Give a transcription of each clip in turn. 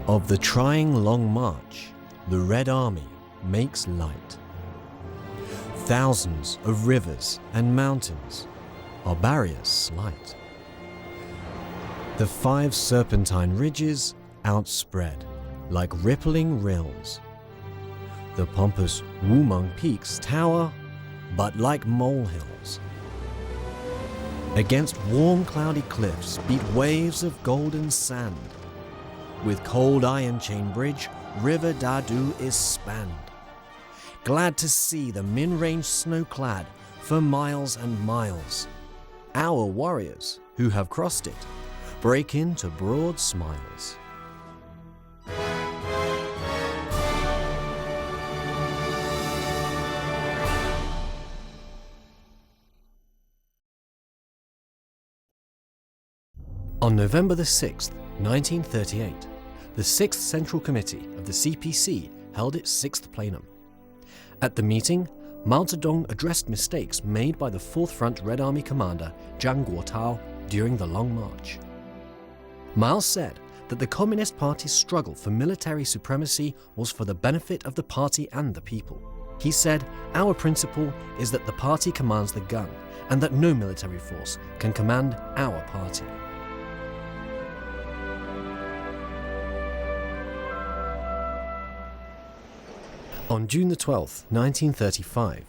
Of the trying long march, the Red Army makes light. Thousands of rivers and mountains are barriers slight. The 5 serpentine ridges outspread like rippling rills. The pompous Wumeng peaks tower, but like molehills. Against warm cloudy cliffs beat waves of golden sand. With cold iron chain bridge, River Dadu is spanned. Glad to see the Min Range snow-clad for miles and miles. Our warriors, who have crossed it, break into broad smiles. On November the 6th, 1938, the 6th Central Committee of the CPC held its 6th plenum. At the meeting, Mao Zedong addressed mistakes made by the 4th Front Red Army commander Zhang Guotao during the Long March. Mao said that the Communist Party's struggle for military supremacy was for the benefit of the party and the people. He said, "Our principle is that the party commands the gun and that no military force can command our party." On June 12, 1935,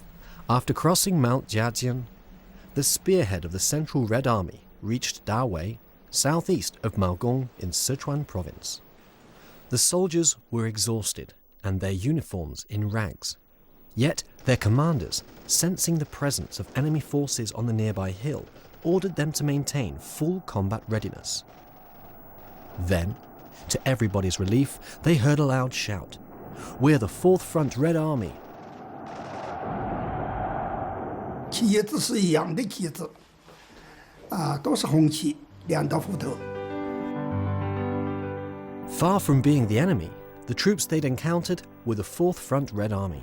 after crossing Mount Jiajian, the spearhead of the Central Red Army reached Dawel, southeast of Maogong in Sichuan province. The soldiers were exhausted and their uniforms in rags. Yet their commanders, sensing the presence of enemy forces on the nearby hill, ordered them to maintain full combat readiness. Then, to everybody's relief, they heard a loud shout, "We're the 4th Front Red Army." 旗子是一样的旗子，都是红旗，2道斧头。 Far from being the enemy, the troops they'd encountered were the 4th Front Red Army.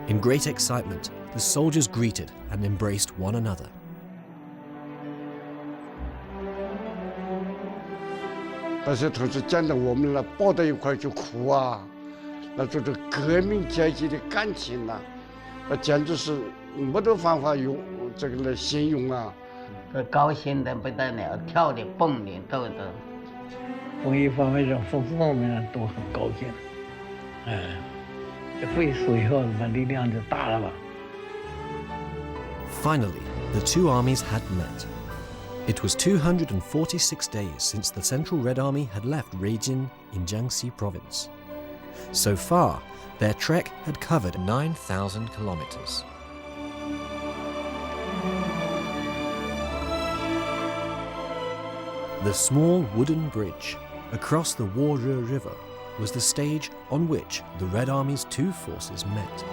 In great excitement, the soldiers greeted and embraced one another. 那些同志见到我们了，抱到一块就哭啊，那种革命阶级的感情呐，那简直是没得办法用这个来形容啊。高兴的不得了，跳的、蹦的、斗的。从一方面上，奉方面都很高兴。这会输以后，那力量就大了吧。 Finally, the two armies had met. It was 246 days since the Central Red Army had left Ruijin in Jiangxi province. So far, their trek had covered 9,000 kilometers. The small wooden bridge across the Warre River was the stage on which the Red Army's two forces met.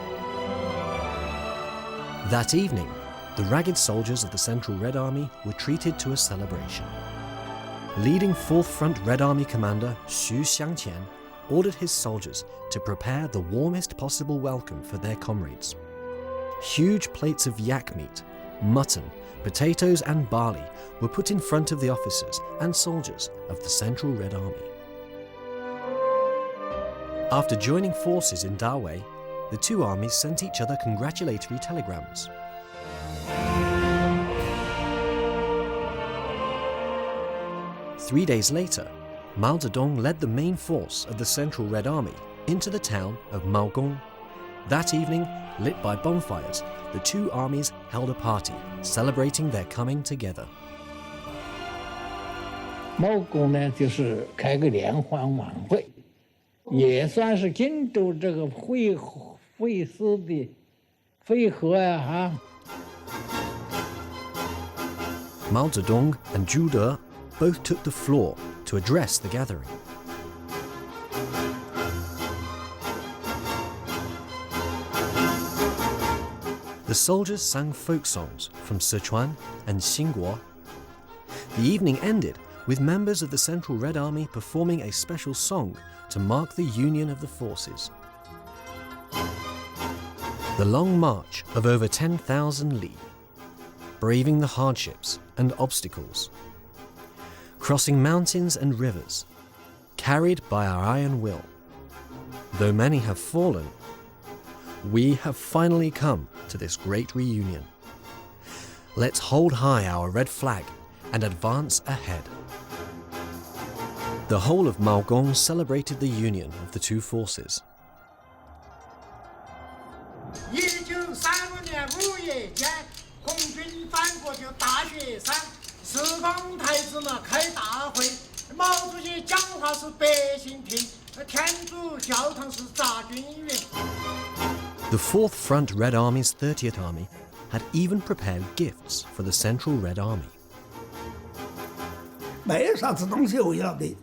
That evening, the ragged soldiers of the Central Red Army were treated to a celebration. Leading 4th Front Red Army commander Xu Xiangqian ordered his soldiers to prepare the warmest possible welcome for their comrades. Huge plates of yak meat, mutton, potatoes and barley were put in front of the officers and soldiers of the Central Red Army. After joining forces in Dawei, the two armies sent each other congratulatory telegrams. Three days later, Mao Zedong led the main force of the Central Red Army into the town of Maogong. That evening, lit by bonfires, the two armies held a party, celebrating their coming together. 毛公呢，就是开个联欢晚会，也算是庆祝这个会师的会合呀，Mao Zedong and Zhu De both took the floor to address the gathering. The soldiers sang folk songs from Sichuan and Xinguo. The evening ended with members of the Central Red Army performing a special song to mark the union of the forces. The long march of over 10,000 li, braving the hardships and obstacles, crossing mountains and rivers, carried by our iron will. Though many have fallen, we have finally come to this great reunion. Let's hold high our red flag and advance ahead. The whole of Maogong celebrated the union of the two forces. 1936年5月间，红军反国就大雪山，四方台子嘛开大会，毛主席讲话是百姓听，天主教堂是杂军营。The Fourth Front Red Army's 30th Army had even prepared gifts for the Central Red Army. 没啥子东西我要的，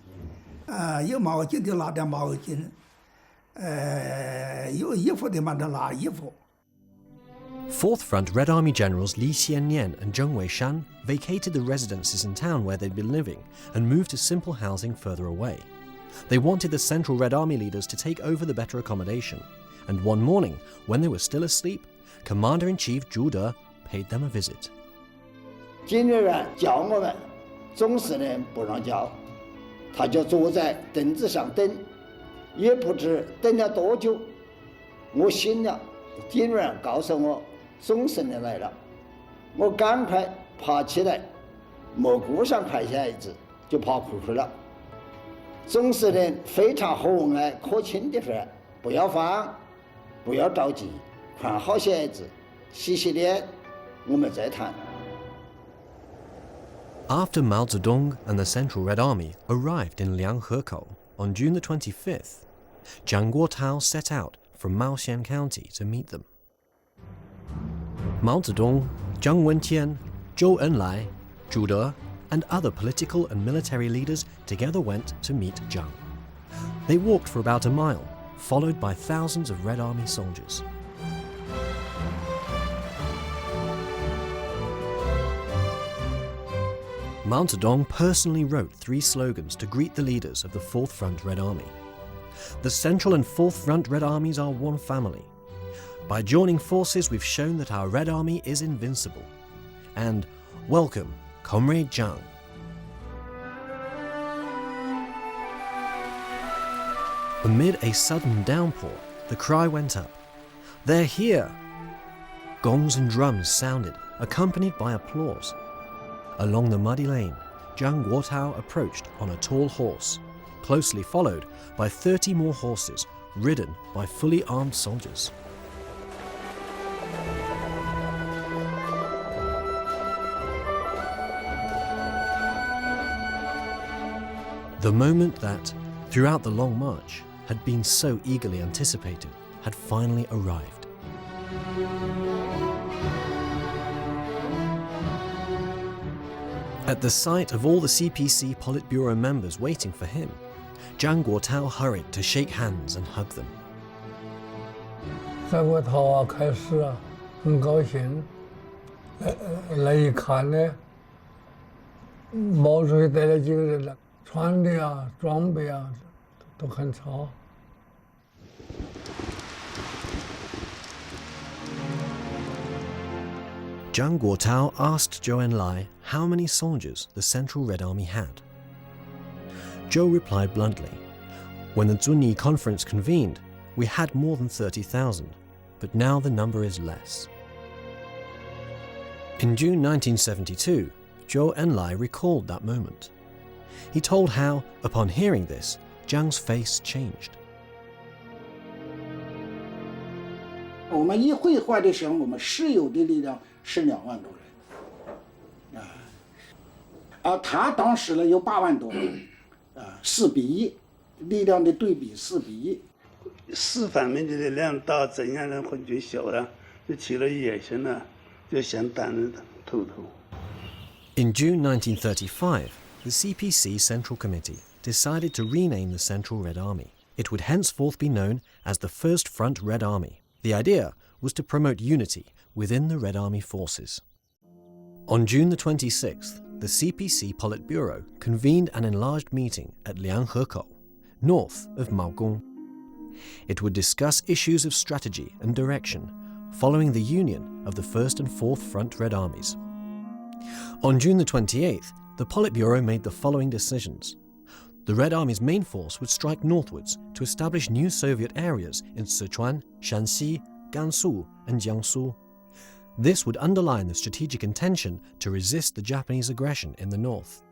有毛巾就拿点毛巾，有衣服的嘛就拿衣服。Fourth Front Red Army generals Li Xiannian and Zheng Weishan vacated the residences in town where they'd been living and moved to simple housing further away. They wanted the Central Red Army leaders to take over the better accommodation, and one morning, when they were still asleep, Commander-in-Chief Zhou paid them a visit. 金人员叫我们，总司令不让叫，他就坐在凳子上等，也不知等了多久。我醒了，金人员告诉我总司令来了，我赶快爬起来，蘑菇上拍下一只，就爬回去了。总司令非常和蔼可亲地说：“不要慌，不要着急，穿好鞋子，洗洗脸，我们再谈。” After Mao Zedong and the Central Red Army arrived in Lianghekou on June the 25th, Jiang Guotao set out from Maoxian County to meet them. Mao Zedong, Jiang Wentian, Zhou Enlai, Zhu De, and other political and military leaders together went to meet Jiang. They walked for about a mile, followed by thousands of Red Army soldiers. Mao Zedong personally wrote 3 slogans to greet the leaders of the Fourth Front Red Army. The Central and Fourth Front Red Armies are one family. By joining forces, we've shown that our Red Army is invincible. And welcome, Comrade Jiang. Amid a sudden downpour, the cry went up, "They're here!" Gongs and drums sounded, accompanied by applause. Along the muddy lane, Jiang Guotao approached on a tall horse, closely followed by 30 more horses, ridden by fully armed soldiers. The moment that, throughout the long march, had been so eagerly anticipated, had finally arrived. At the sight of all the CPC Politburo members waiting for him, Jiang Guotao hurried to shake hands and hug them. 在我头啊，开始啊，很高兴。来一看呢，毛主席带了几个人了，穿的啊、装备啊，都很差。Jiang Guotao asked Zhou Enlai how many soldiers the Central Red Army had. Zhou replied bluntly, "When the Zunyi conference convened, we had more than 30,000, but now the number is less." In June 1972, Zhou Enlai recalled that moment. He told how, upon hearing this, Jiang's face changed. 我们一会话的时候，我们实有的力量是2万多人，他当时呢有8万多人，4比1，力量的对比4比1。4方面的力量到怎样的混军小了，就起了野心了，就想担任头头。In June 1935, the CPC Central Committee decided to rename the Central Red Army. It would henceforth be known as the First Front Red Army. The idea was to promote unity within the Red Army forces. On June the 26th, the CPC Politburo convened an enlarged meeting at Lianghekou, north of Maogong. It would discuss issues of strategy and direction following the union of the First and Fourth Front Red Armies. On June the 28th, the Politburo made the following decisions. The Red Army's main force would strike northwards to establish new Soviet areas in Sichuan, Shaanxi, Gansu, and Jiangsu. This would underline the strategic intention to resist the Japanese aggression in the north.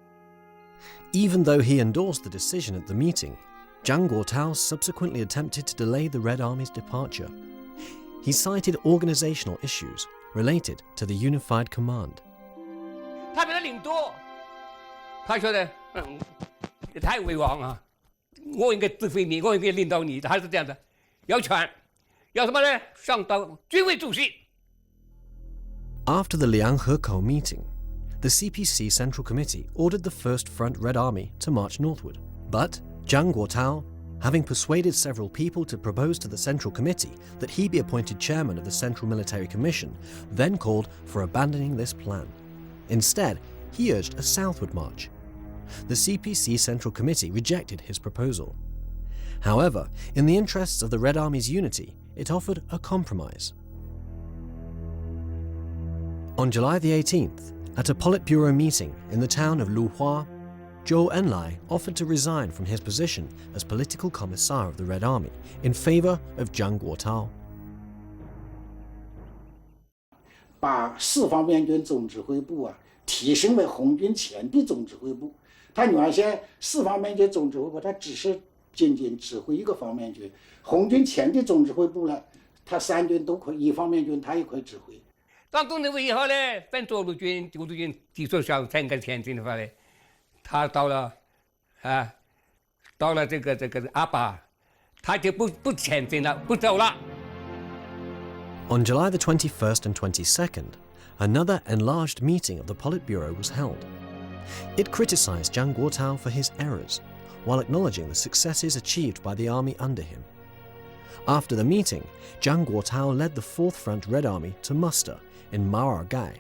Even though he endorsed the decision at the meeting, Zhang Guotao subsequently attempted to delay the Red Army's departure. He cited organizational issues related to the unified command. 他比他领多，他觉得你太威王啊，我应该指挥你，我应该领导你，他是这样的，要权，要什么呢？上到军委主席。 After the Lianghekou meeting, the CPC Central Committee ordered the First Front Red Army to march northward. But Zhang Guotao, having persuaded several people to propose to the Central Committee that he be appointed chairman of the Central Military Commission, then called for abandoning this plan. Instead, he urged a southward march. The CPC Central Committee rejected his proposal. However, in the interests of the Red Army's unity, it offered a compromise. On July the 18th, at a Politburo meeting in the town of Luhua, Zhou Enlai offered to resign from his position as political commissar of the Red Army in favor of Zhang Guotao. 把四方面军总指挥部啊提升为红军前的总指挥部。他原先四方面军总指挥部，他只是仅仅指挥一个方面军。红军前的总指挥部呢，他三军都可以，一方面军他也可以指挥。 当总指挥以后呢，分左路军、右路军提出想参加前进的话呢，他到了这个阿坝，他就不前进了，不走了。 On July the 21st and 22nd, another enlarged meeting of the Politburo was held. It criticized Zhang Guotao for his errors, while acknowledging the successes achieved by the army under him. After the meeting, Zhang Guotao led the 4th Front Red Army to muster in Maogong.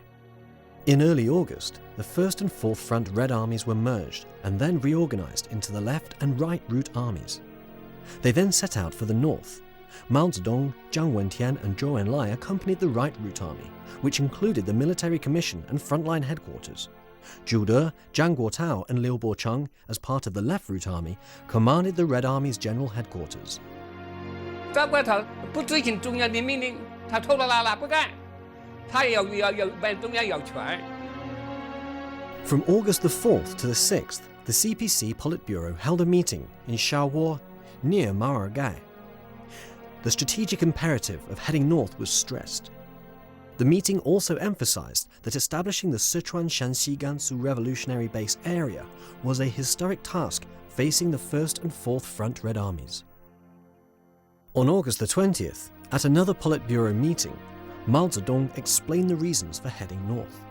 In early August, the 1st and 4th Front Red Armies were merged and then reorganized into the left and right route armies. They then set out for the north. Mao Zedong, Jiang Wentian and Zhou Enlai accompanied the right route army, which included the military commission and frontline headquarters. Zhu De, Zhang Guotao and Liu Bocheng, as part of the left route army, commanded the Red Army's general headquarters. 张国焘不执行中央的命令，他拖拖拉拉不干，他也要问中央要权。 From August the 4th to the 6th, the CPC Politburo held a meeting in Shawo, near Maogong. The strategic imperative of heading north was stressed. The meeting also emphasized that establishing the Sichuan Shaanxi-Gansu revolutionary base area was a historic task facing the 1st and 4th Front Red Armies. On August the 20th, at another Politburo meeting, Mao Zedong explained the reasons for heading north.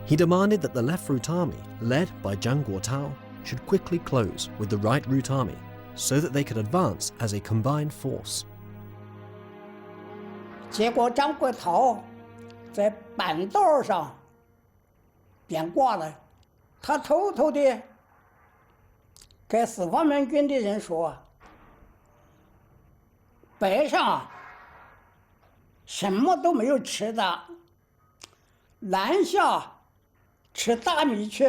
He demanded that the left route army, led by Zhang Guotao, should quickly close with the right route army so that they could advance as a combined force. 结果张国焘在板道上变卦了，他偷偷的跟四方面军的人说：“北上什么都没有吃的，南下吃大米去。”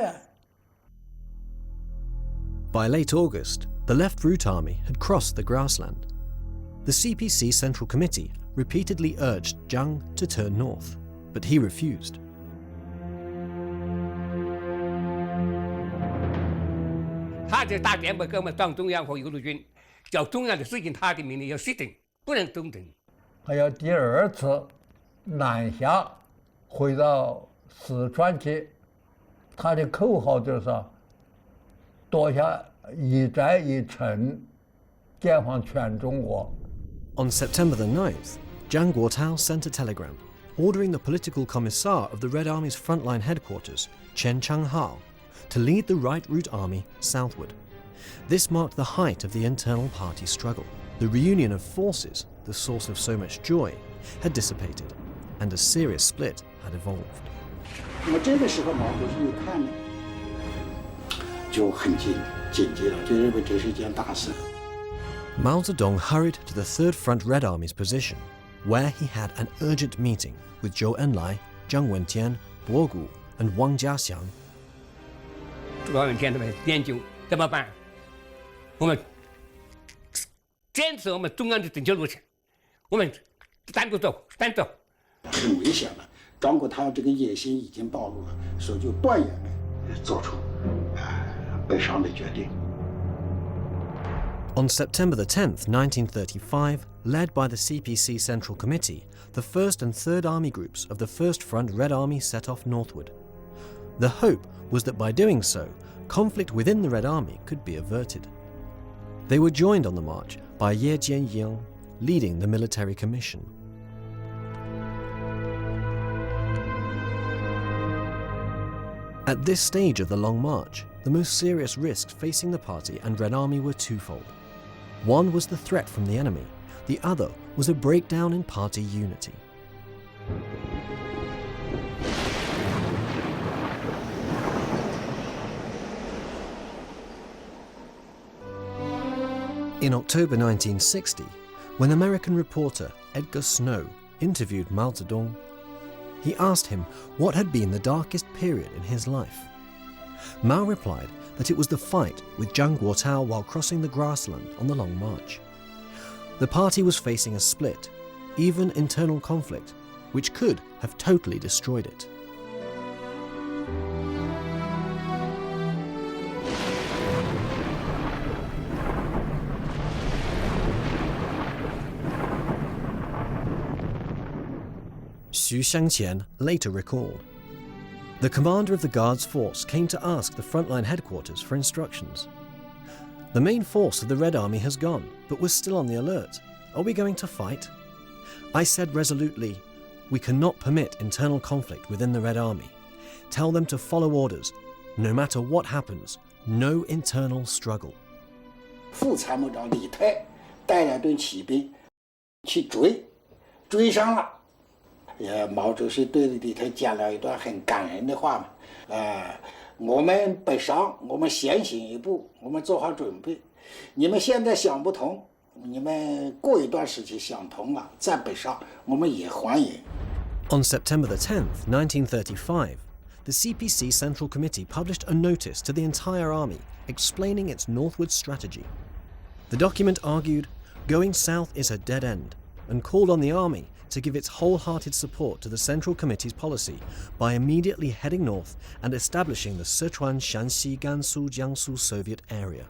By late August, the left route army had crossed the grassland. The CPC Central Committee repeatedly urged Zhang to turn north, but he refused. 他就打电报给我们党中央和右路军，叫中央的实行他的命令，要实行，不能中等。还要第二次南下回到四川去，他的口号就是夺下一寨一城，解放全中国。 On September the 9th, Zhang Guotao sent a telegram ordering the political commissar of the Red Army's frontline headquarters, Chen Changhao, to lead the right route army southward. This marked the height of the internal party struggle. The reunion of forces, the source of so much joy, had dissipated, and a serious split had evolved. 我这个时候毛主席一看呢，就很警惕了，就认为这是一件大事。 Mao Zedong hurried to the 3rd Front Red Army's position, where he had an urgent meeting with Zhou Enlai, Jiang Wentian, Bo Gu, and Wang Jiaxiang. 主要问题他们研究怎么办？我们坚持我们中央的政治路线，我们单独走，单走。很危险了，中国他这个野心已经暴露了，所以就断言的做出北上的决定。 On September the 10th, 1935, led by the CPC Central Committee, the 1st and 3rd Army groups of the First Front Red Army set off northward. The hope was that by doing so, conflict within the Red Army could be averted. They were joined on the march by Ejie, leading the military commission. At this stage of the Long March, the most serious risks facing the party and Red Army were twofold. One was the threat from the enemy, the other was a breakdown in party unity. In October 1960, when American reporter Edgar Snow interviewed Mao Zedong, he asked him what had been the darkest period in his life. Mao replied that it was the fight with Zhang Guotao while crossing the grassland on the Long March. The party was facing a split, even internal conflict, which could have totally destroyed it. Xu Xiangqian later recalled, "The commander of the Guards force came to ask the frontline headquarters for instructions. The main force of the Red Army has gone, but we're still on the alert. Are we going to fight?" I said resolutely, "We cannot permit internal conflict within the Red Army. Tell them to follow orders. No matter what happens, no internal struggle." 副参谋长李泰带了队骑兵去追上了。毛主席对李泰讲了一段很感人的话嘛，我们北上，我们先行一步，我们做好准备。你们现在想不通，你们过一段时期想通了，再北上，我们也欢迎。 On September the 10th, 1935, the CPC Central Committee published a notice to the entire army explaining its northward strategy. The document argued going south is a dead end and called on the army to give its wholehearted support to the Central Committee's policy by immediately heading north and establishing the Sichuan Shaanxi-Gansu Jiangsu Soviet area.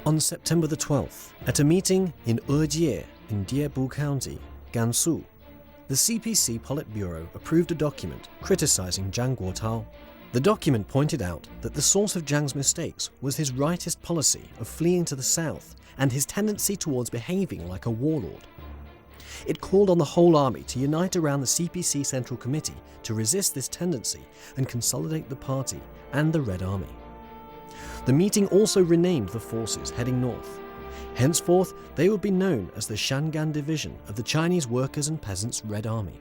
On September the 12th, at a meeting in Ejie in Hadapu County, Gansu, the CPC Politburo approved a document criticizing Zhang Guotao. The document pointed out that the source of Zhang's mistakes was his rightist policy of fleeing to the south and his tendency towards behaving like a warlord. It called on the whole army to unite around the CPC Central Committee to resist this tendency and consolidate the party and the Red Army. The meeting also renamed the forces heading north. Henceforth, they would be known as the Shangan Division of the Chinese Workers' and Peasants' Red Army.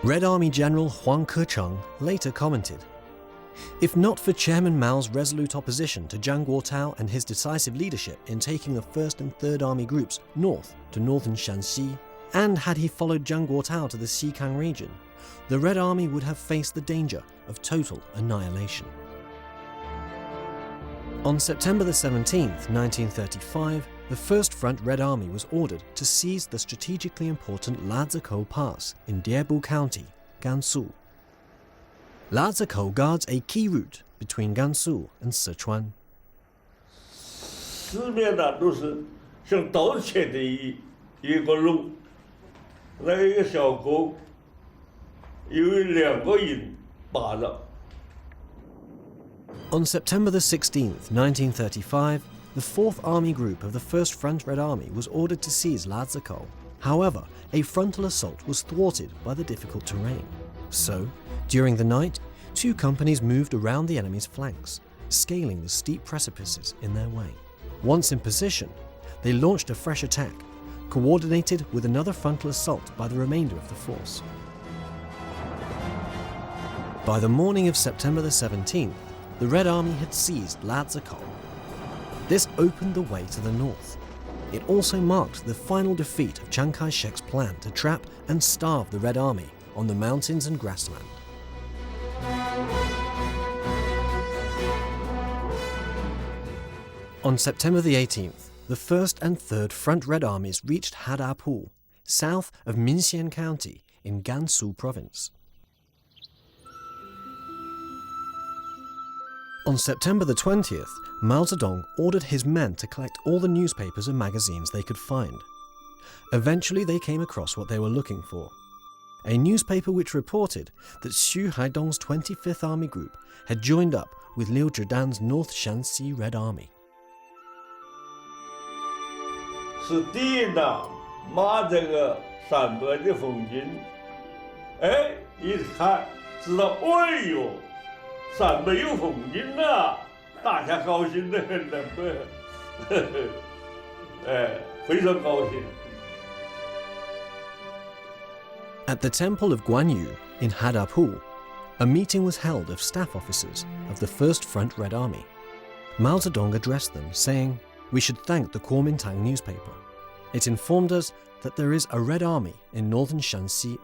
Red Army General Huang Kecheng later commented, "If not for Chairman Mao's resolute opposition to Zhang Guotao and his decisive leadership in taking the 1st and 3rd Army groups north to northern Shaanxi, and had he followed Zhang Guotao to the Xikang region, the Red Army would have faced the danger of total annihilation." On September the 17th, 1935, the First Front Red Army was ordered to seize the strategically important Lazikou Pass in Hadapu County, Gansu. Lazikou guards a key route between Gansu and Sichuan. 四面呢都是像刀切的一个路，那一个小沟，有2个人把着。 On September the 16th, 1935, the 4th Army Group of the First Front Red Army was ordered to seize Lazikou. However, a frontal assault was thwarted by the difficult terrain. So, during the night, 2 companies moved around the enemy's flanks, scaling the steep precipices in their way. Once in position, they launched a fresh attack, coordinated with another frontal assault by the remainder of the force. By the morning of September the 17th, the Red Army had seized Lazikou. This opened the way to the north. It also marked the final defeat of Chiang Kai-shek's plan to trap and starve the Red Army on the mountains and grassland. On September the 18th, the 1st and 3rd Front Red Armies reached Hadapu, south of Minxian County in Gansu Province. On September the 20th, Mao Zedong ordered his men to collect all the newspapers and magazines they could find. Eventually they came across what they were looking for. A newspaper which reported that Xu Haidong's 25th Army Group had joined up with Liu Zhidan's North Shaanxi Red Army. 是第一呢，马这个山坡的风景，哎，一看知道，哎呦，山坡有风景啊，大家高兴得很了，哎，非常高兴。 At the temple of Guanyu in Hadapu, a meeting was held of staff officers of the 1st Front Red Army. Mao Zedong addressed them, saying, "We should thank the Kuomintang newspaper. It informed us that there is a Red Army in northern Shaanxi.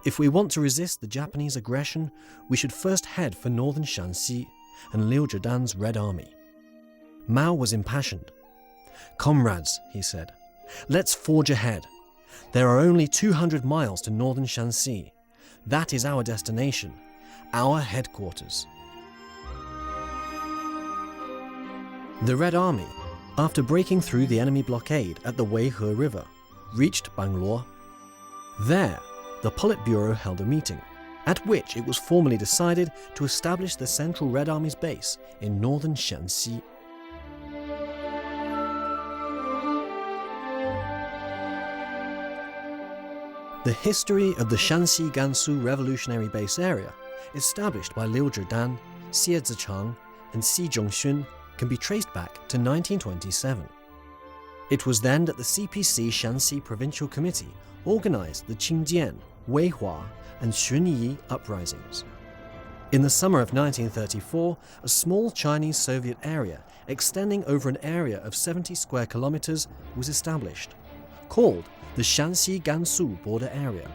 If we want to resist the Japanese aggression, we should first head for northern Shaanxi and Liu Zhidan's Red Army." Mao was impassioned. "Comrades," he said, "let's forge ahead. There are only 200 miles to northern Shaanxi. That is our destination, our headquarters." The Red Army, after breaking through the enemy blockade at the Weihe River, reached Bangalore. There, the Politburo held a meeting, at which it was formally decided to establish the Central Red Army's base in northern Shaanxi. The history of the Shaanxi-Gansu Revolutionary Base Area, established by Liu Zhidan, Xie Zichang, and Xi Zhongxun, can be traced back to 1927. It was then that the CPC Shaanxi Provincial Committee organized the Qingjian, Weihua, and Xunyi uprisings. In the summer of 1934, a small Chinese Soviet area extending over an area of 70 square kilometers was established, called the Shaanxi-Gansu border area.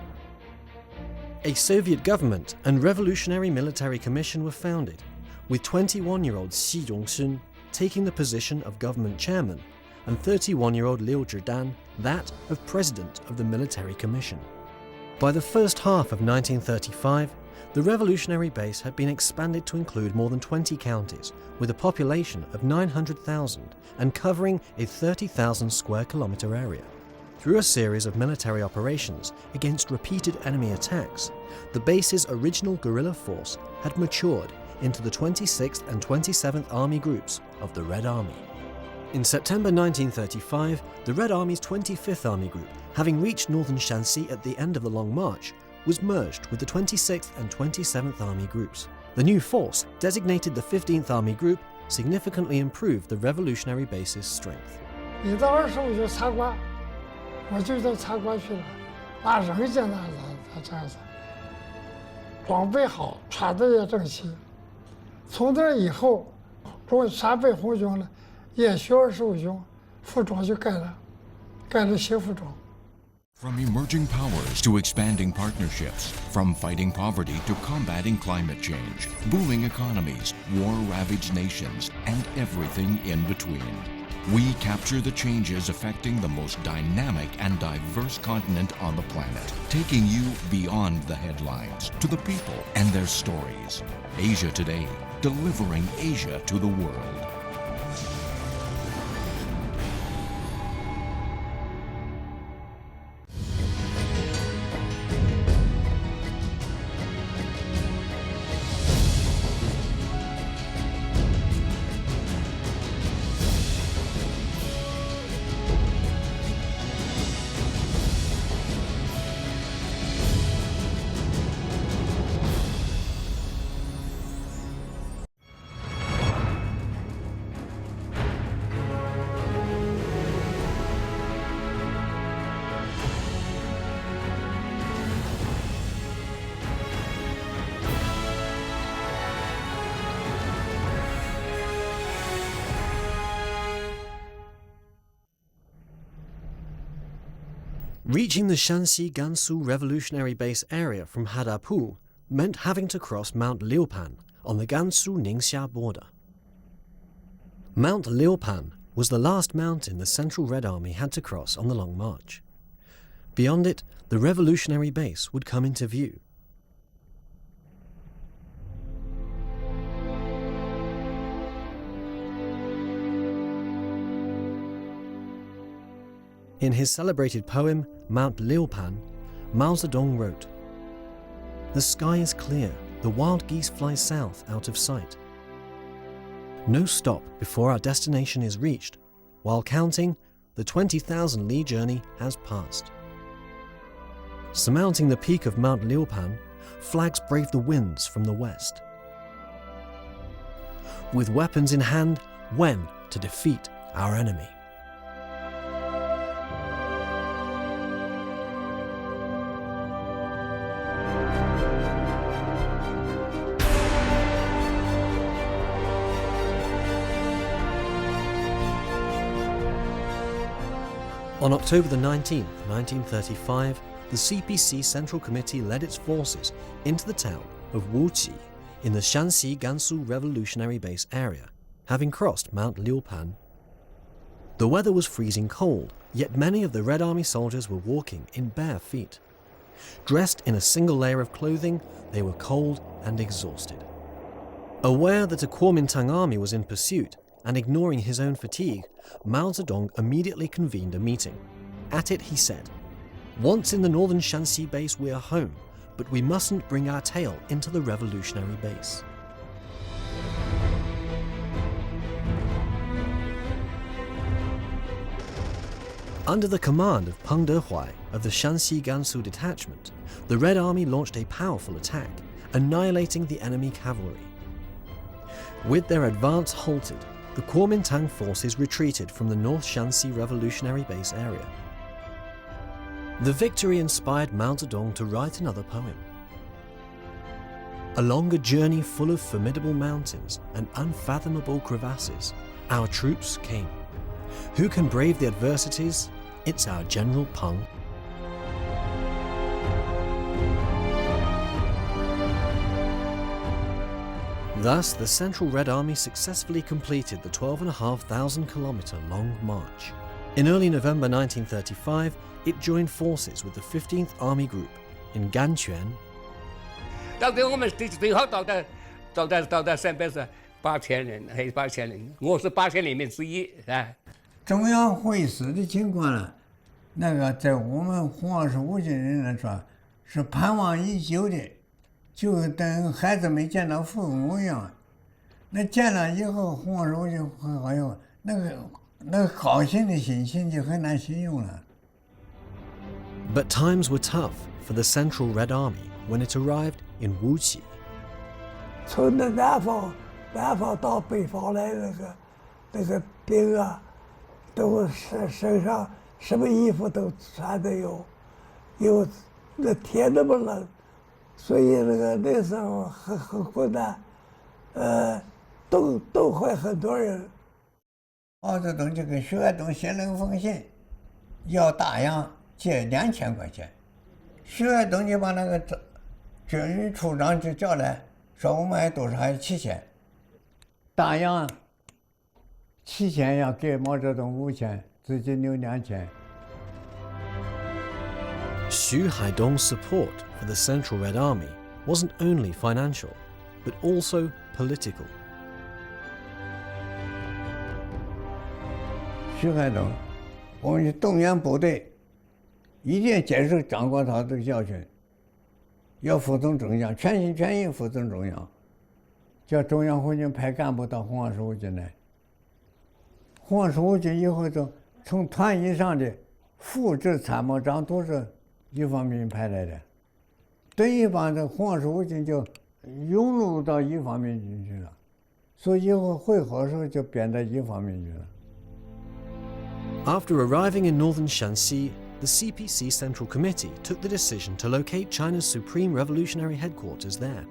A Soviet government and revolutionary military commission were founded, with 21-year-old Xi Zhongxun taking the position of government chairman and 31-year-old Liu Zhidan that of president of the military commission. By the first half of 1935, the revolutionary base had been expanded to include more than 20 counties, with a population of 900,000 and covering a 30,000 square kilometer area. Through a series of military operations against repeated enemy attacks, the base's original guerrilla force had matured into the 26th and 27th Army Groups of the Red Army. In September 1935, the Red Army's 25th Army Group, having reached northern Shaanxi at the end of the Long March, was merged with the 26th and 27th Army Groups. The new force, designated the 15th Army Group, significantly improved the revolutionary base's strength. 你到25就参观，我就到参观去了，那人家那他这样子，装备好，穿的也整齐。从那以后，中陕北红军呢，也学25军，服装就改了新服装。 From emerging powers to expanding partnerships, from fighting poverty to combating climate change, booming economies, war-ravaged nations, and everything in between. We capture the changes affecting the most dynamic and diverse continent on the planet, taking you beyond the headlines to the people and their stories. Asia Today, delivering Asia to the world. Reaching the Shaanxi-Gansu Revolutionary Base area from Hadapu meant having to cross Mount Liupan on the Gansu-Ningxia border. Mount Liupan was the last mountain the Central Red Army had to cross on the Long March. Beyond it, the revolutionary base would come into view. In his celebrated poem, Mount Liupan, Mao Zedong wrote, "The sky is clear, the wild geese fly south out of sight. No stop before our destination is reached. While counting, the 20,000 li journey has passed." Surmounting the peak of Mount Liupan, flags brave the winds from the west. With weapons in hand, when to defeat our enemy? On October the 19th, 1935, the CPC Central Committee led its forces into the town of Wuqi in the Shaanxi-Gansu Revolutionary Base area, having crossed Mount Liupan. The weather was freezing cold, yet many of the Red Army soldiers were walking in bare feet. Dressed in a single layer of clothing, they were cold and exhausted. Aware that a Kuomintang army was in pursuit, and ignoring his own fatigue, Mao Zedong immediately convened a meeting. At it he said, "Once in the northern Shaanxi base we are home, but we mustn't bring our tail into the revolutionary base." Under the command of Peng Dehuai of the Shaanxi-Gansu detachment, the Red Army launched a powerful attack, annihilating the enemy cavalry. With their advance halted, the Kuomintang forces retreated from the North Shaanxi Revolutionary Base area. The victory inspired Mao Zedong to write another poem. Along a journey full of formidable mountains and unfathomable crevasses, our troops came. Who can brave the adversities? It's our General Peng. Thus, the Central Red Army successfully completed the 12,500 kilometer long march. In early November 1935, it joined forces with the 15th Army Group in Ganquan. 当时我们最好到达陕北是8000人，还有8000人，我是8000里面之一，啊。中央会师的情况呢，那个在我们黄十五军人来说是盼望已久的。就等孩子没见到父母一样，那见了以后，黄手就哎呦，那个高兴的心情就很难形容了。But times were tough for the Central Red Army when it arrived in Wuqi. 从那南方到北方来那个兵啊，都身上什么衣服都穿的有那天那么冷。所以那时候很困难，都会很多人。毛泽东就跟徐海东写了封信，要大洋借2000块钱。徐海东就把那个军事处长就叫来，说我们还多少还有7000，大洋7000要给毛泽东5000，自己留2000。Xu Haidong's support for the Central Red Army wasn't only financial, but also political. 徐海东，我们就动员部队，一定接受张国焘这个教训，要服从中央，全心全意服从中央，叫中央红军派干部到红二十五军来。红二十五军以后就从团以上的副职参谋长都是一方面军派来的，等于把这红二十五军就涌入到一方面军去了，所以以后会合时候就变得一方面军了。After arriving in northern Shaanxi, the CPC Central Committee took the decision to locate China's Supreme Revolutionary Headquarters there.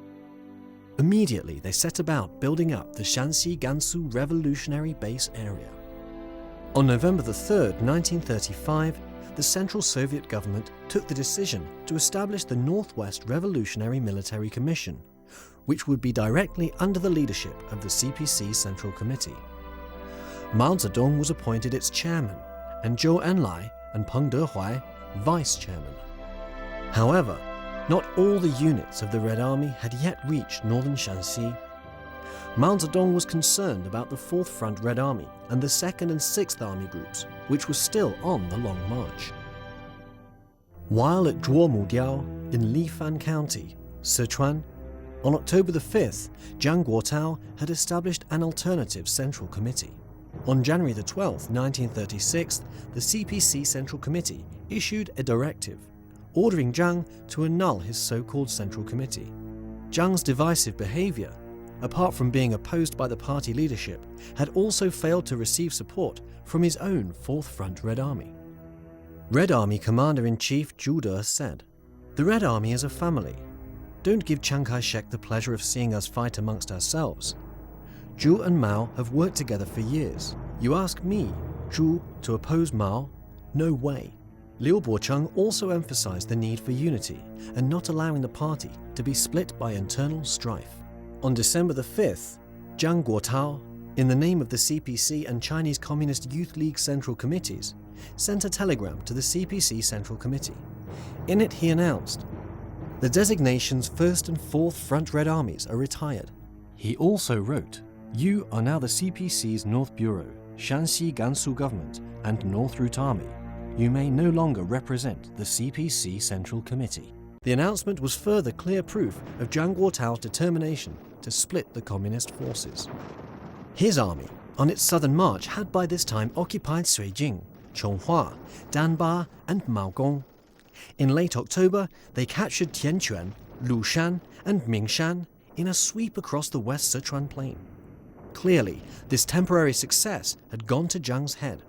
Immediately, they set about building up the Shaanxi-Gansu Revolutionary Base area. On November the 3rd, 1935, the Central Soviet government took the decision to establish the Northwest Revolutionary Military Commission, which would be directly under the leadership of the CPC Central Committee. Mao Zedong was appointed its chairman, and Zhou Enlai and Peng Dehuai vice chairman. However, not all the units of the Red Army had yet reached northern Shaanxi. Mao Zedong was concerned about the 4th Front Red Army and the 2nd and 6th Army groups, which were still on the Long March. While at Zhuomudiao in Lifan County, Sichuan, on October the 5th, Jiang Guotao had established an alternative Central Committee. On January the 12th, 1936, the CPC Central Committee issued a directive ordering Jiang to annul his so-called Central Committee. Jiang's divisive behavior, apart from being opposed by the party leadership, had also failed to receive support from his own 4th Front Red Army. Red Army Commander-in-Chief Zhu De said, "The Red Army is a family. Don't give Chiang Kai-shek the pleasure of seeing us fight amongst ourselves. Zhu and Mao have worked together for years. You ask me, Zhu, to oppose Mao? No way." Liu Bocheng also emphasized the need for unity and not allowing the party to be split by internal strife. On December the 5th, Jiang Guotao, in the name of the CPC and Chinese Communist Youth League Central Committees, sent a telegram to the CPC Central Committee. In it he announced, "The designations 1st and 4th Front Red Armies are retired." He also wrote, "You are now the CPC's North Bureau, Shaanxi-Gansu government and North Route Army. You may no longer represent the CPC Central Committee." The announcement was further clear proof of Jiang Guotao's determination to split the communist forces. His army, on its southern march, had by this time occupied Suijing, Chonghua, Danba, and Maogong. In late October, they captured Tianquan, Lushan, and Mingshan in a sweep across the West Sichuan plain. Clearly, this temporary success had gone to Jiang's head.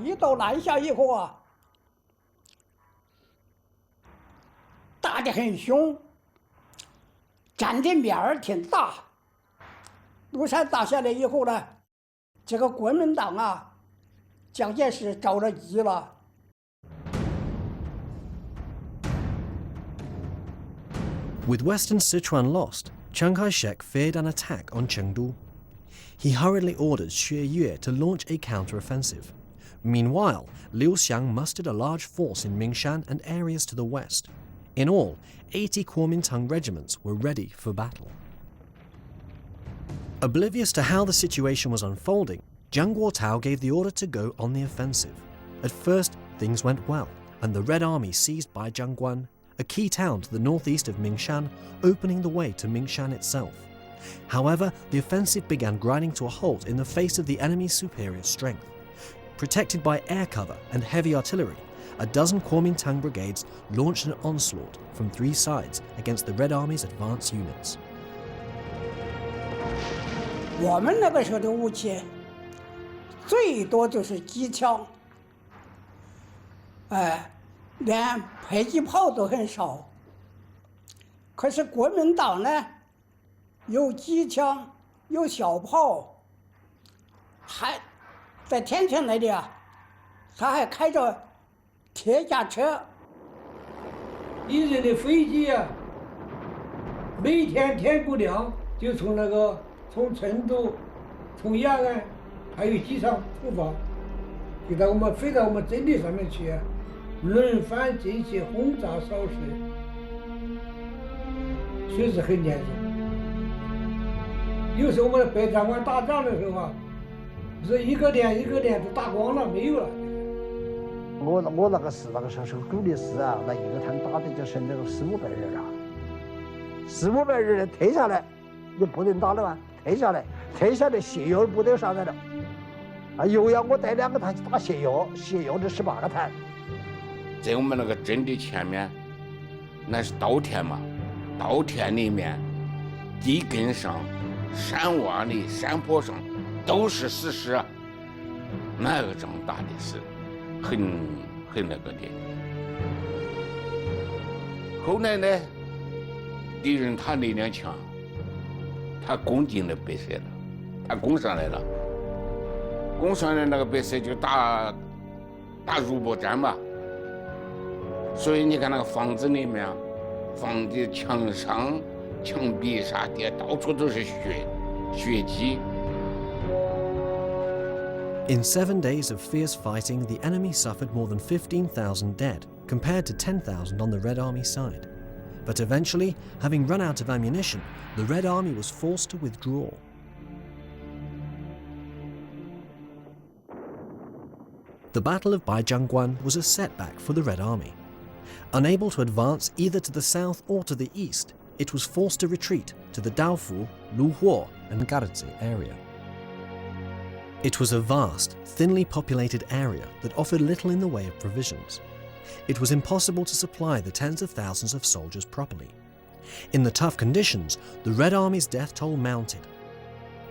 一到南下以后啊，打得很凶，占的面儿挺大。庐山打下来以后呢，这个国民党啊，蒋介石着了急了。 With western Sichuan lost, Chiang Kai-shek feared an attack on Chengdu. He hurriedly ordered Xue Yue to launch a counter-offensive. Meanwhile, Liu Xiang mustered a large force in Mingshan and areas to the west. In all, 80 Kuomintang regiments were ready for battle. Oblivious to how the situation was unfolding, Jiang Guotao gave the order to go on the offensive. At first, things went well, and the Red Army seized Baizhangguan, a key town to the northeast of Mingshan, opening the way to Mingshan itself. However, the offensive began grinding to a halt in the face of the enemy's superior strength. Protected by air cover and heavy artillery, a dozen Kuomintang brigades launched an onslaught from 3 sides against the Red Army's advance units. 我们那个时候的武器，最多就是机枪，连迫击炮都很少。可是国民党呢，有机枪，有小炮，还在天泉那里啊，他还开着铁甲车。敌人的飞机啊，每天天不亮就从成都、从雅安，还有机场出发，就到飞到我们阵地上面去，轮番进行轰炸扫射，确实很严重。有时候我们北展馆打仗的时候啊，是一个连都打光了，没有了。我那个时候是鼓励是啊，那一个团打的就是那个400-500人啊，400-500人退下来，你不能打了嘛，退下来泻药部队上来了，啊，又要我带2个团去打泻药的18个团。在我们那个阵地前面，那是稻田嘛，稻田里面，地根上、山洼里、山坡上都是死尸，那个仗打的是很那个的。后来呢，敌人他力量强，他攻进了白色了，他攻上来了，那个白色就打肉搏战嘛。所以你看那个房子里面，房子墙上、墙壁啥的，到处都是血迹。In 7 days of fierce fighting, the enemy suffered more than 15,000 dead, compared to 10,000 on the Red Army side. But eventually, having run out of ammunition, the Red Army was forced to withdraw. The Battle of Baizhangguan was a setback for the Red Army. Unable to advance either to the south or to the east, it was forced to retreat to the Daofu, Luhua and Garzi area. It was a vast, thinly populated area that offered little in the way of provisions. It was impossible to supply the tens of thousands of soldiers properly. In the tough conditions, the Red Army's death toll mounted.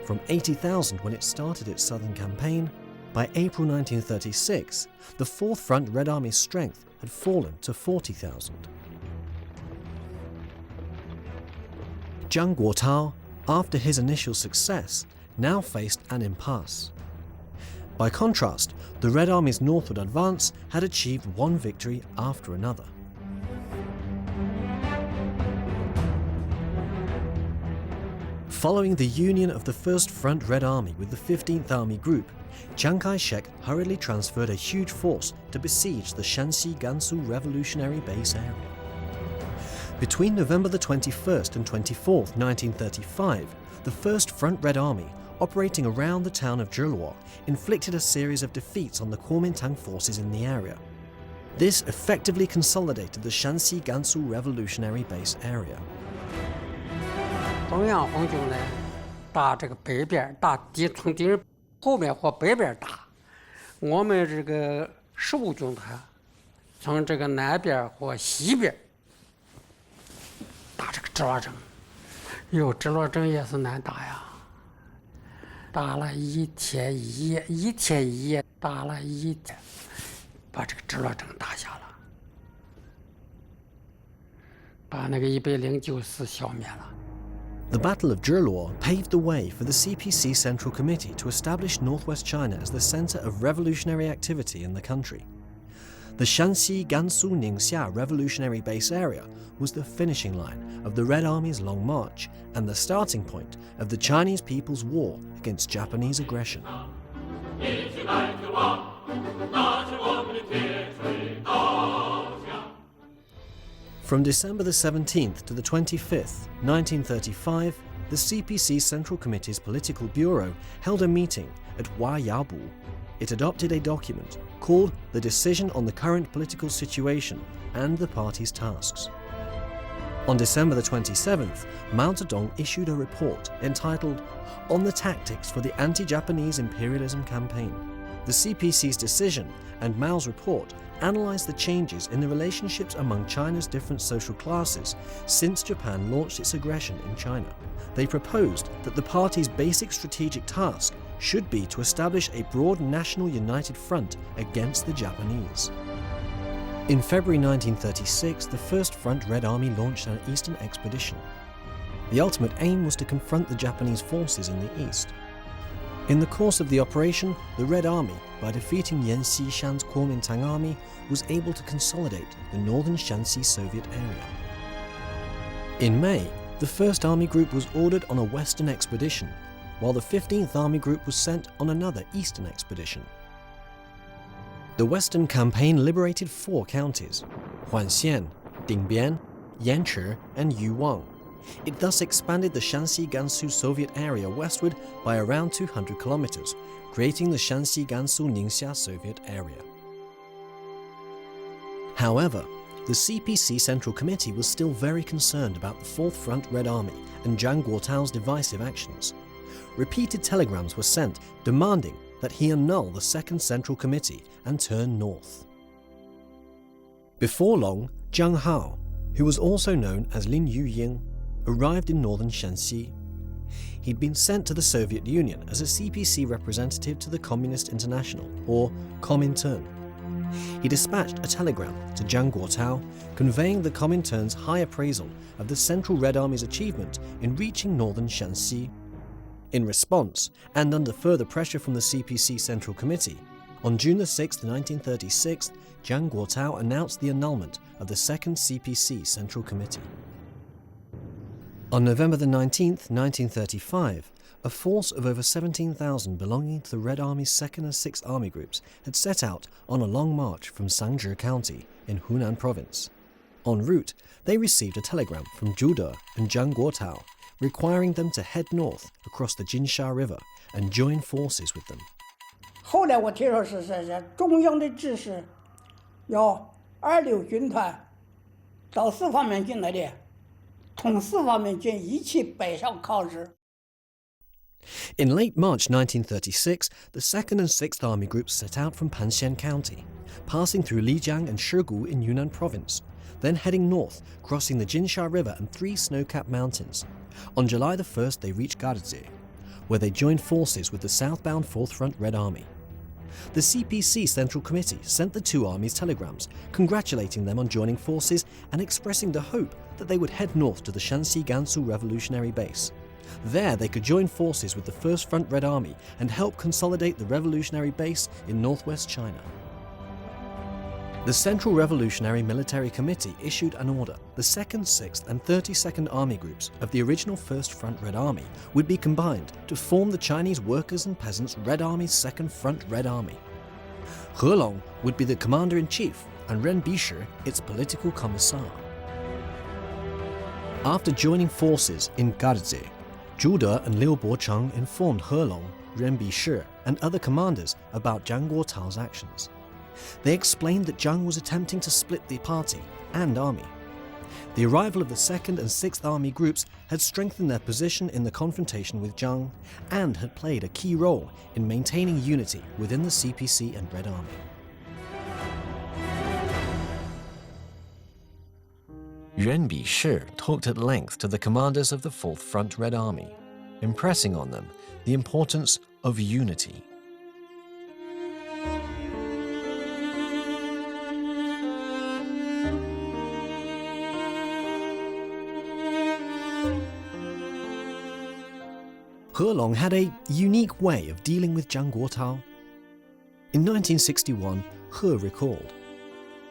From 80,000 when it started its southern campaign, by April 1936, the Fourth Front Red Army's strength had fallen to 40,000. Zhang Guotao, after his initial success, now faced an impasse. By contrast, the Red Army's northward advance had achieved one victory after another. Following the union of the First Front Red Army with the 15th Army Group, Chiang Kai-shek hurriedly transferred a huge force to besiege the Shaanxi-Gansu revolutionary base area. Between November the 21st and 24th, 1935, the First Front Red Army, operating around the town of Zhou, inflicted a series of defeats on the Kuomintang forces in the area. This effectively consolidated the Shaanxi-Gansu revolutionary base area. 中央红军呢，打这个北边，打从敌人后面或北边打。我们这个15军团从这个南边或西边打这个直落征。哟，直落征也是难打呀，打了一天一夜，打了一天，把这个直落征打下了，把那个109师消灭了。 The Battle of Zhou paved the way for the CPC Central Committee to establish northwest China as the center of revolutionary activity in the country. The Shaanxi-Gansu Ningxia revolutionary base area was the finishing line of the Red Army's long march and the starting point of the Chinese People's War against Japanese aggression. From December the 17th to the 25th, 1935, the CPC Central Committee's Political Bureau held a meeting at Wayaobu. It adopted a document called the Decision on the Current Political Situation and the Party's Tasks. On December the 27th, Mao Zedong issued a report entitled On the Tactics for the Anti-Japanese Imperialism Campaign. The CPC's decision and Mao's report analyzed the changes in the relationships among China's different social classes since Japan launched its aggression in China. They proposed that the party's basic strategic task should be to establish a broad national united front against the Japanese. In February 1936, the First Front Red Army launched an eastern expedition. The ultimate aim was to confront the Japanese forces in the east. In the course of the operation, the Red Army, by defeating Yan Xishan's Kuomintang army, was able to consolidate the northern Shaanxi Soviet area. In May, the 1st Army Group was ordered on a western expedition, while the 15th Army Group was sent on another eastern expedition. The Western Campaign liberated 4 counties: Huanxian, Dingbian, Yanchi, and Yuwang. It thus expanded the Shaanxi-Gansu Soviet area westward by around 200 kilometers, creating the Shaanxi-Gansu Ningxia Soviet area. However, the CPC Central Committee was still very concerned about the Fourth Front Red Army and Zhang Guotao's divisive actions. Repeated telegrams were sent demanding that he annul the Second Central Committee and turn north. Before long, Zhang Hao, who was also known as Lin Yuying, arrived in northern Shaanxi. He'd been sent to the Soviet Union as a CPC representative to the Communist International, or Kuomintang. He dispatched a telegram to Zhang Guotao conveying the Kuomintang's high appraisal of the Central Red Army's achievement in reaching northern Shaanxi. In response, and under further pressure from the CPC Central Committee, on June 6, 1936, Zhang Guotao announced the annulment of the Second CPC Central Committee. On November 19, 1935, a force of over 17,000 belonging to the Red Army's 2nd and 6th Army groups had set out on a long march from Sanzhi County in Hunan Province. En route, they received a telegram from Zhou and Zhang Guotao requiring them to head north across the Jinsha River and join forces with them. 后来我听说是中央的指示，要26军团到4方面军那里，同4方面军一起北上抗日。 In late March 1936, the 2nd and 6th Army groups set out from Panxian County, passing through Lijiang and Shigu in Yunnan Province, then heading north, crossing the Jinsha River and 3 snow-capped mountains. On July the 1st, they reached Gardze, where they joined forces with the southbound 4th Front Red Army. The CPC Central Committee sent the 2 armies telegrams, congratulating them on joining forces and expressing the hope that they would head north to the Shaanxi-Gansu Revolutionary Base. There they could join forces with the 1st Front Red Army and help consolidate the revolutionary base in northwest China. The Central Revolutionary Military Committee issued an order. The 2nd, 6th and 32nd Army groups of the original 1st Front Red Army would be combined to form the Chinese Workers' and Peasants' Red Army's 2nd Front Red Army. He Long would be the commander-in-chief and Ren Bishi its political commissar. After joining forces in Gardze, Zhou and Liu Bocheng informed He Long, Ren Bishi and other commanders about Zhang Guotao's actions. They explained that Zhang was attempting to split the party and army. The arrival of the 2nd and 6th Army groups had strengthened their position in the confrontation with Zhang and had played a key role in maintaining unity within the CPC and Red Army. Yuan Bishi talked at length to the commanders of the 4th Front Red Army, impressing on them the importance of unity. He Long had a unique way of dealing with Zhang Guotao. In 1961, He recalled,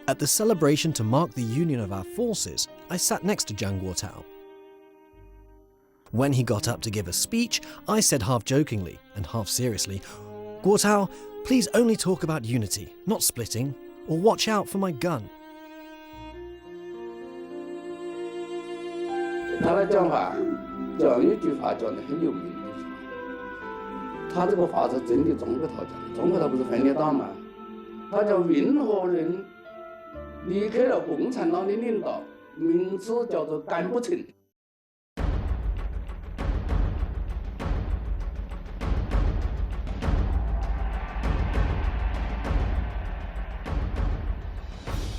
"At the celebration to mark the union of our forces, I sat next to Zhang Guotao. When he got up to give a speech, I said half jokingly and half seriously, 'Guotao, please only talk about unity, not splitting, or watch out for my gun.'" 他的讲话，讲一句话讲得很有名。他这个话是针对中国头讲，中国头不是分裂党嘛？他叫任何人离开了共产党的领导，名字叫做干不成。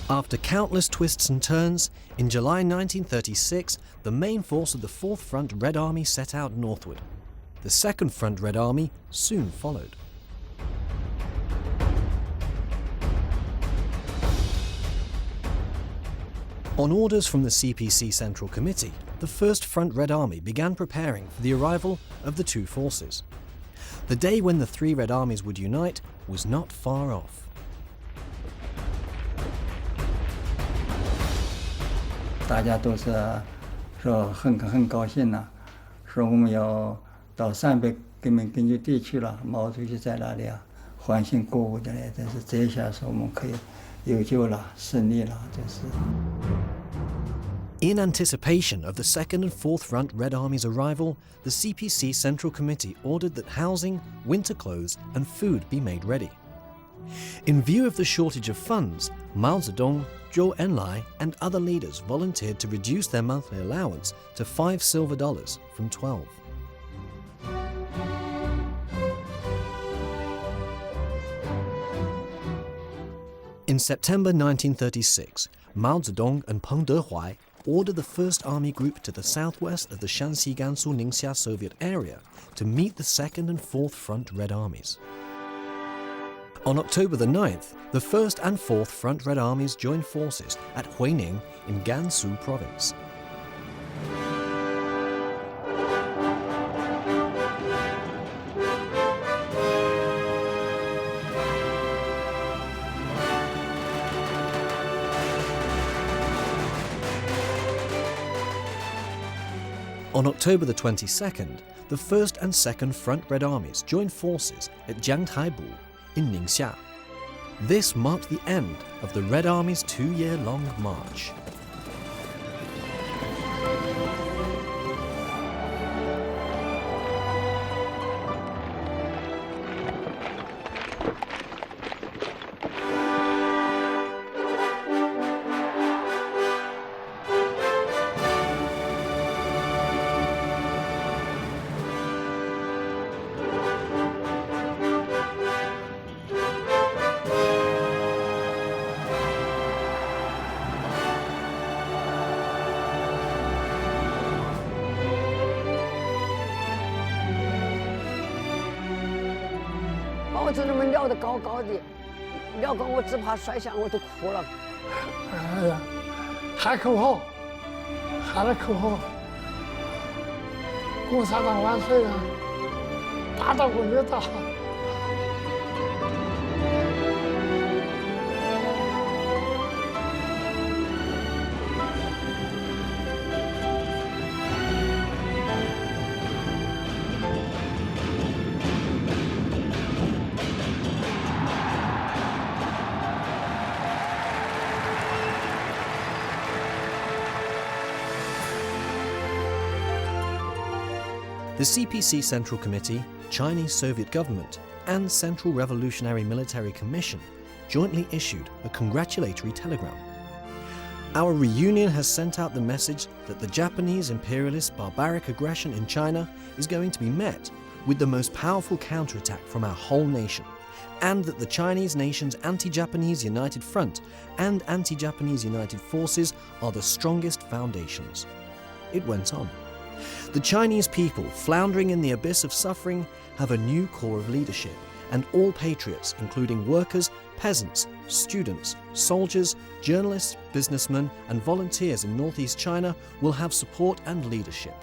After countless twists and turns, in July 1936, the main force of the 4th Front Red Army set out northward. The 2nd Front Red Army soon followed. On orders from the CPC Central Committee, the 1st Front Red Army began preparing for the arrival of the 2 forces. The day when the 3 Red Armies would unite was not far off. 大家都是说很高兴呐，说我们要到陕北革命根据地去了，毛主席在那里啊，欢欣鼓舞的嘞。但是这下说我们可以有救了，胜利了，就是。 In anticipation of the 2nd and 4th Front Red Army's arrival, the CPC Central Committee ordered that housing, winter clothes and food be made ready. In view of the shortage of funds, Mao Zedong, Zhou Enlai and other leaders volunteered to reduce their monthly allowance to $5 silver from 12. In September 1936, Mao Zedong and Peng Dehuai ordered the 1st Army Group to the southwest of the Shaanxi-Gansu Ningxia Soviet area to meet the 2nd and 4th Front Red Armies. On October the 9th, the 1st and 4th Front Red Armies joined forces at Huining in Gansu Province. On October the 22nd, the 1st and 2nd Front Red Armies joined forces at Jiangtaibu in Ningxia. This marked the end of the Red Army's 2-year-long march.我就这么撂得高高的，撂高我只怕摔下我都哭了。哎呀，喊口号，喊了口号，共产党万岁啊！打倒国民党！The CPC Central Committee, Chinese Soviet Government, and Central Revolutionary Military Commission jointly issued a congratulatory telegram. Our reunion has sent out the message that the Japanese imperialist barbaric aggression in China is going to be met with the most powerful counterattack from our whole nation, and that the Chinese nation's anti-Japanese united front and anti-Japanese united forces are the strongest foundations. It went on. The Chinese people, floundering in the abyss of suffering, have a new core of leadership, and all patriots, including workers, peasants, students, soldiers, journalists, businessmen, and volunteers in northeast China will have support and leadership.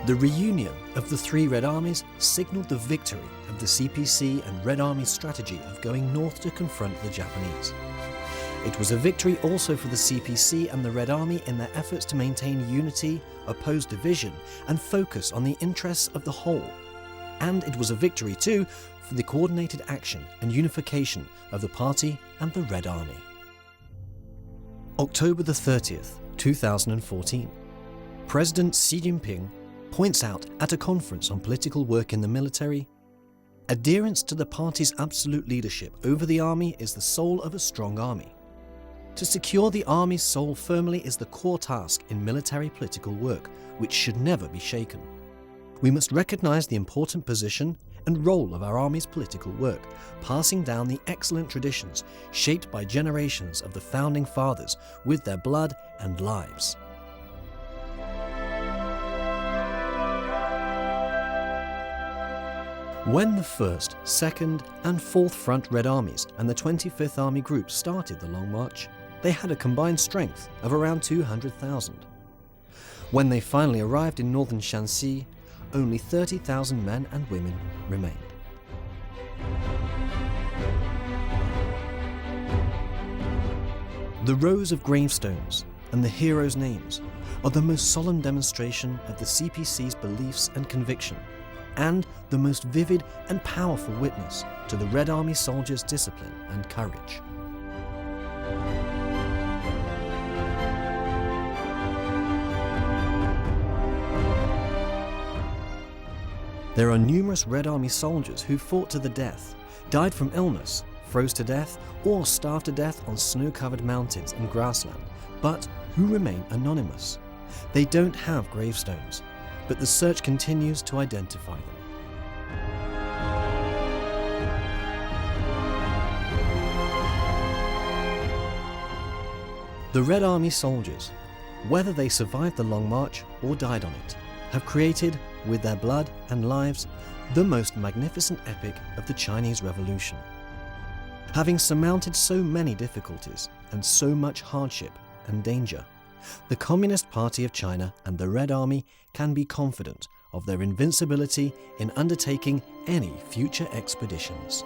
The reunion of the three Red Armies signalled the victory of the CPC and Red Army's strategy of going north to confront the Japanese. It was a victory also for the CPC and the Red Army in their efforts to maintain unity, oppose division, and focus on the interests of the whole. And it was a victory too for the coordinated action and unification of the party and the Red Army. October the 30th, 2014. President Xi Jinping points out at a conference on political work in the military, adherence to the party's absolute leadership over the army is the soul of a strong army. To secure the army's soul firmly is the core task in military political work, which should never be shaken. We must recognize the important position and role of our army's political work, passing down the excellent traditions shaped by generations of the founding fathers with their blood and lives. When the 1st, 2nd and 4th Front Red Armies and the 25th Army Group started the Long March, they had a combined strength of around 200,000. When they finally arrived in northern Shaanxi, only 30,000 men and women remained. The rows of gravestones and the heroes' names are the most solemn demonstration of the CPC's beliefs and conviction, and the most vivid and powerful witness to the Red Army soldiers' discipline and courage. There are numerous Red Army soldiers who fought to the death, died from illness, froze to death, or starved to death on snow-covered mountains and grassland, but who remain anonymous. They don't have gravestones, but the search continues to identify them. The Red Army soldiers, whether they survived the Long March or died on it, have created, with their blood and lives, the most magnificent epic of the Chinese Revolution. Having surmounted so many difficulties and so much hardship and danger, the Communist Party of China and the Red Army can be confident of their invincibility in undertaking any future expeditions.